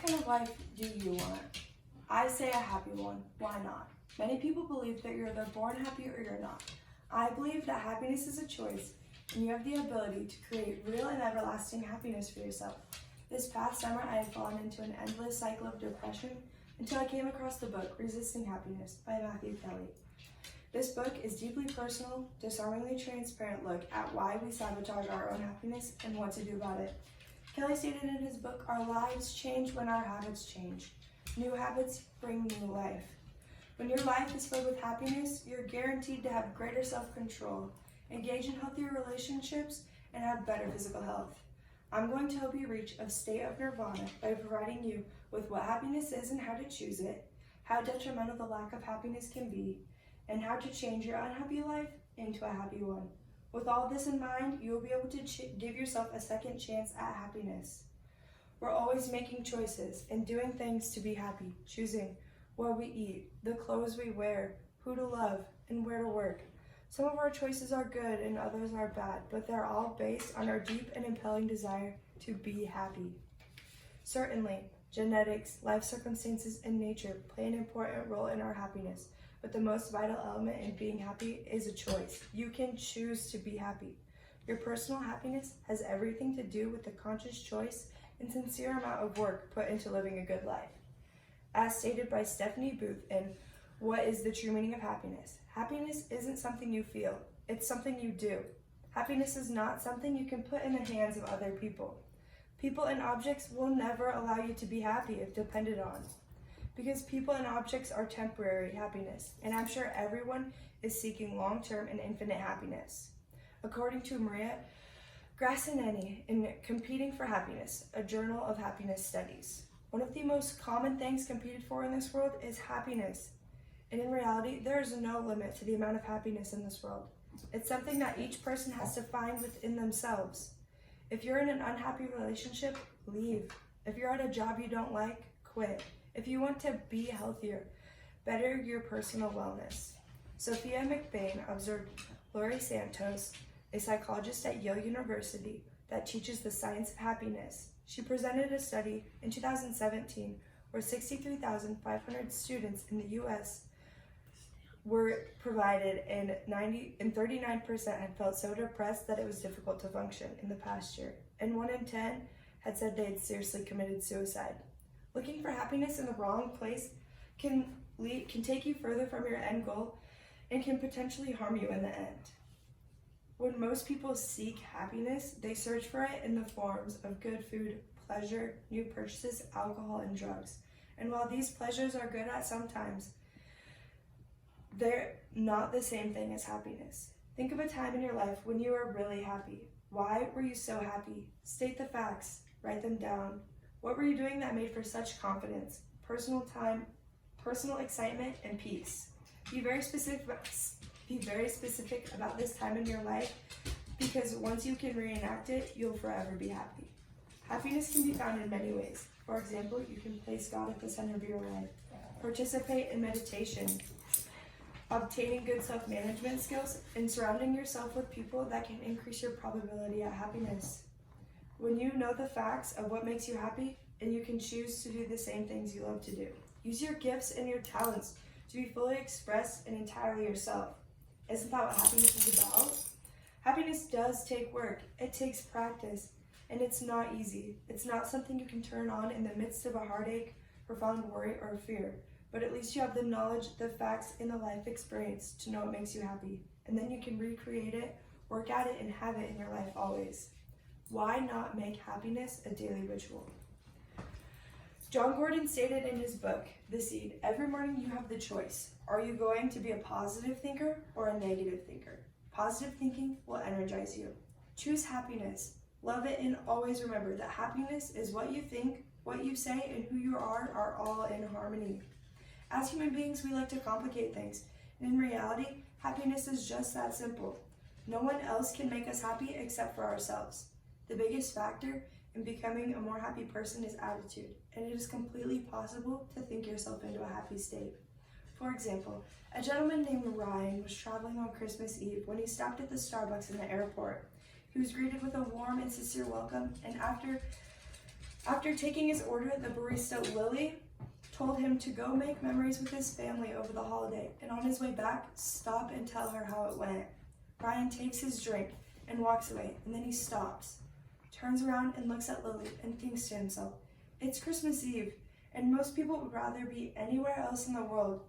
kind of life do you want? I say a happy one. Why not? Many people believe that you're either born happy or you're not. I believe that happiness is a choice, and you have the ability to create real and everlasting happiness for yourself. This past summer, I had fallen into an endless cycle of depression until I came across the book, Resisting Happiness by Matthew Kelly. This book is deeply personal, disarmingly transparent look at why we sabotage our own happiness and what to do about it. Kelly stated in his book, our lives change when our habits change. New habits bring new life. When your life is filled with happiness, you're guaranteed to have greater self-control, engage in healthier relationships, and have better physical health. I'm going to help you reach a state of nirvana by providing you with what happiness is and how to choose it, how detrimental the lack of happiness can be, and how to change your unhappy life into a happy one. With all this in mind, you will be able to give yourself a second chance at happiness. We're always making choices and doing things to be happy, choosing what we eat, the clothes we wear, who to love, and where to work. Some of our choices are good and others are bad, but they're all based on our deep and impelling desire to be happy. Certainly, genetics, life circumstances, and nature play an important role in our happiness, but the most vital element in being happy is a choice. You can choose to be happy. Your personal happiness has everything to do with the conscious choice and sincere amount of work put into living a good life. As stated by Stephanie Booth in What is the True Meaning of Happiness? Happiness isn't something you feel, it's something you do. Happiness is not something you can put in the hands of other people. People and objects will never allow you to be happy if depended on, because people and objects are temporary happiness, and I'm sure everyone is seeking long-term and infinite happiness. According to Maria Grassinelli in Competing for Happiness, a journal of happiness studies, one of the most common things competed for in this world is happiness. And in reality, there is no limit to the amount of happiness in this world. It's something that each person has to find within themselves. If you're in an unhappy relationship, leave. If you're at a job you don't like, quit. If you want to be healthier, better your personal wellness. Sophia McBain observed Laurie Santos, a psychologist at Yale University that teaches the science of happiness. She presented a study in 2017 where 63,500 students in the U.S. were provided, and 39% had felt so depressed that it was difficult to function in the past year, and 1 in 10 had said they had seriously committed suicide. Looking for happiness in the wrong place can take you further from your end goal and can potentially harm you in the end. When most people seek happiness, they search for it in the forms of good food, pleasure, new purchases, alcohol, and drugs. And while these pleasures are good at some times, they're not the same thing as happiness. Think of a time in your life when you were really happy. Why were you so happy? State the facts, write them down. What were you doing that made for such confidence, personal time, personal excitement, and peace? Be very specific about this time in your life, because once you can reenact it, you'll forever be happy. Happiness can be found in many ways. For example, you can place God at the center of your life, participate in meditation, obtaining good self-management skills, and surrounding yourself with people that can increase your probability at happiness. When you know the facts of what makes you happy, and you can choose to do the same things you love to do. Use your gifts and your talents to be fully expressed and entirely yourself. Isn't that what happiness is about? Happiness does take work. It takes practice, and it's not easy. It's not something you can turn on in the midst of a heartache, profound worry, or fear. But at least you have the knowledge, the facts, and the life experience to know what makes you happy. And then you can recreate it, work at it, and have it in your life always. Why not make happiness a daily ritual? John Gordon stated in his book, The Seed, every morning you have the choice. Are you going to be a positive thinker or a negative thinker? Positive thinking will energize you. Choose happiness. Love it, and always remember that happiness is what you think, what you say, and who you are all in harmony. As human beings, we like to complicate things, and in reality, happiness is just that simple. No one else can make us happy except for ourselves. The biggest factor in becoming a more happy person is attitude, and it is completely possible to think yourself into a happy state. For example, a gentleman named Ryan was traveling on Christmas Eve when he stopped at the Starbucks in the airport. He was greeted with a warm and sincere welcome, and after After taking his order, the barista Lily told him to go make memories with his family over the holiday, and on his way back, stop and tell her how it went. Ryan takes his drink and walks away, and then he stops, turns around and looks at Lily and thinks to himself, it's Christmas Eve, and most people would rather be anywhere else in the world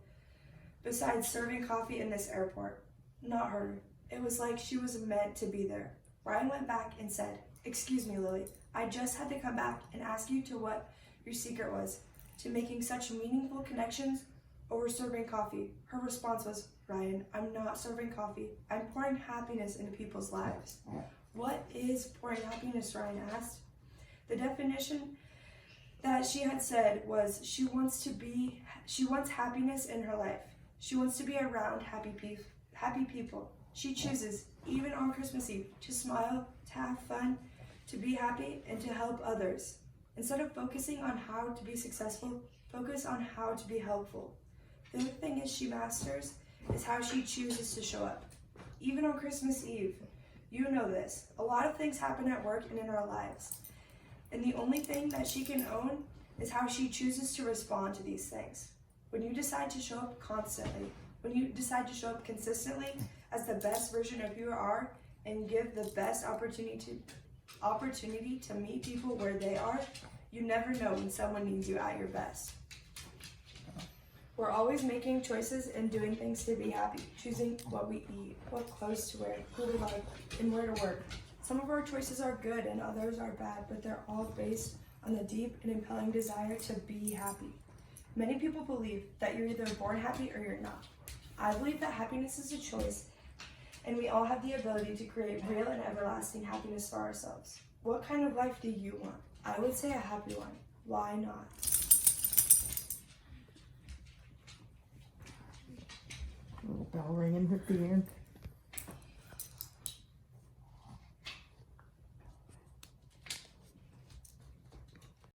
besides serving coffee in this airport. Not her. It was like she was meant to be there. Ryan went back and said, excuse me, Lily, I just had to come back and ask you to what your secret was to making such meaningful connections over serving coffee. Her response was, Ryan, I'm not serving coffee. I'm pouring happiness into people's lives. What is pouring happiness, Ryan asked. The definition that she had said was she wants happiness in her life. She wants to be around happy people. She chooses, even on Christmas Eve, to smile, to have fun, to be happy, and to help others. Instead of focusing on how to be successful, focus on how to be helpful. The other thing she masters is how she chooses to show up. Even on Christmas Eve, you know this, a lot of things happen at work and in our lives. And the only thing that she can own is how she chooses to respond to these things. When you decide to show up constantly, when you decide to show up consistently as the best version of who you are and give the best opportunity to meet people where they are, you never know when someone needs you at your best. We're always making choices and doing things to be happy, choosing what we eat, what clothes to wear, who we like, and where to work. Some of our choices are good and others are bad, but they're all based on the deep and impelling desire to be happy. Many people believe that you're either born happy or you're not. I believe that happiness is a choice, and we all have the ability to create real and everlasting happiness for ourselves. What kind of life do you want? I would say a happy one. Why not? Little bell ringing at the end.